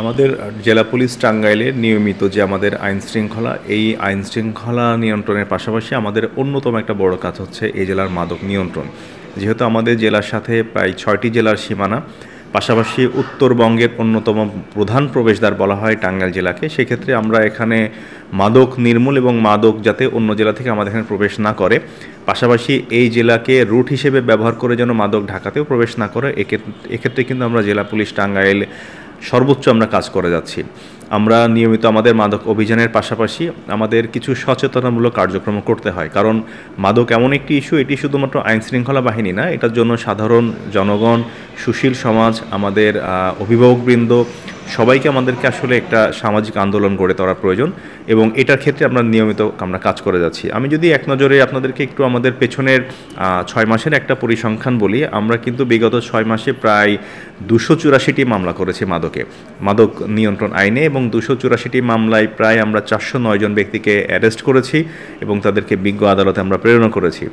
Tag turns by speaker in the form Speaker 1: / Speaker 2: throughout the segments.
Speaker 1: আমাদের জেলা পুলিশ টাঙ্গাইলের নিয়মিত যে আমাদের আইনশৃঙ্খলা, এই আইনশৃঙ্খলা নিয়ন্ত্রণের পাশাপাশি আমাদের অন্যতম একটা বড় কাজ হচ্ছে এই জেলার মাদক নিয়ন্ত্রণ। যেহেতু আমাদের জেলার সাথে প্রায় ৬টি জেলার সীমানা, পাশাপাশি উত্তরবঙ্গের অন্যতম প্রধান প্রবেশদ্বার বলা হয় টাঙ্গাইল জেলাকে। সেক্ষেত্রে আমরা এখানে মাদক নির্মূল এবং মাদক যাতে অন্য জেলা থেকে আমাদের এখানে প্রবেশ না করে, পাশাপাশি এই জেলাকে রুট হিসেবে ব্যবহার করে যেন মাদক ঢাকাতেও প্রবেশ না করে, এক্ষেত্রে কিন্তু আমরা জেলা পুলিশ টাঙ্গাইল সর্বোচ্চ আমরা কাজ করে যাচ্ছি। আমরা নিয়মিত আমাদের মাদক অভিযানের পাশাপাশি আমাদের কিছু সচেতনামূলক কার্যক্রম করতে হয়, কারণ মাদক এমন একটি ইস্যু, এটি শুধুমাত্র আইনশৃঙ্খলা বাহিনী না, এটার জন্য সাধারণ জনগণ, সুশীল সমাজ, আমাদের অভিভাবকবৃন্দ সবাইকে আমাদেরকে আসলে একটা সামাজিক আন্দোলন গড়ে তোলা প্রয়োজন, এবং এটার ক্ষেত্রে আমরা নিয়মিত আমরা কাজ করে যাচ্ছি। আমি যদি এক নজরে আপনাদেরকে একটু আমাদের পেছনের ৬ মাসের একটা পরিসংখ্যান বলি, আমরা কিন্তু বিগত ৬ মাসে প্রায় ২৮৪টি মামলা করেছি মাদক নিয়ন্ত্রণ আইনে, এবং ২৮৪টি মামলায় প্রায় আমরা ৪০৯ জন ব্যক্তিকে অ্যারেস্ট করেছি এবং তাদেরকে বিজ্ঞ আদালতে আমরা প্রেরণ করেছি।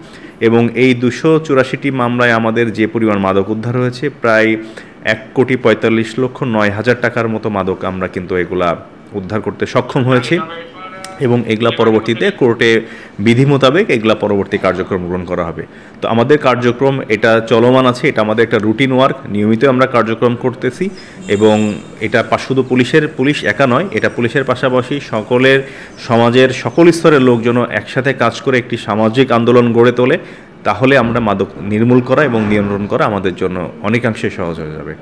Speaker 1: এবং এই ২৮৪টি মামলায় আমাদের যে পরিমাণ মাদক উদ্ধার হয়েছে, প্রায় ১,৪৫,০৯,০০০ টাকার মতো মাদক আমরা কিন্তু এগুলা উদ্ধার করতে সক্ষম হয়েছি, এবং এগুলা পরবর্তীতে কোর্টে বিধি মোতাবেক এগুলা পরবর্তী কার্যক্রম গ্রহণ করা হবে। তো আমাদের কার্যক্রম এটা চলমান আছে, এটা আমাদের একটা রুটিন ওয়ার্ক, নিয়মিত আমরা কার্যক্রম করতেছি, এবং এটা শুধু পুলিশ একা নয়, এটা পুলিশের পাশাপাশি সকলের, সমাজের সকল স্তরের লোকজন একসাথে কাজ করে একটি সামাজিক আন্দোলন গড়ে তোলে, তাহলে আমরা মাদক নির্মূল করা এবং নিয়ন্ত্রণ করা আমাদের জন্য অনেকাংশে সহজ হয়ে যাবে।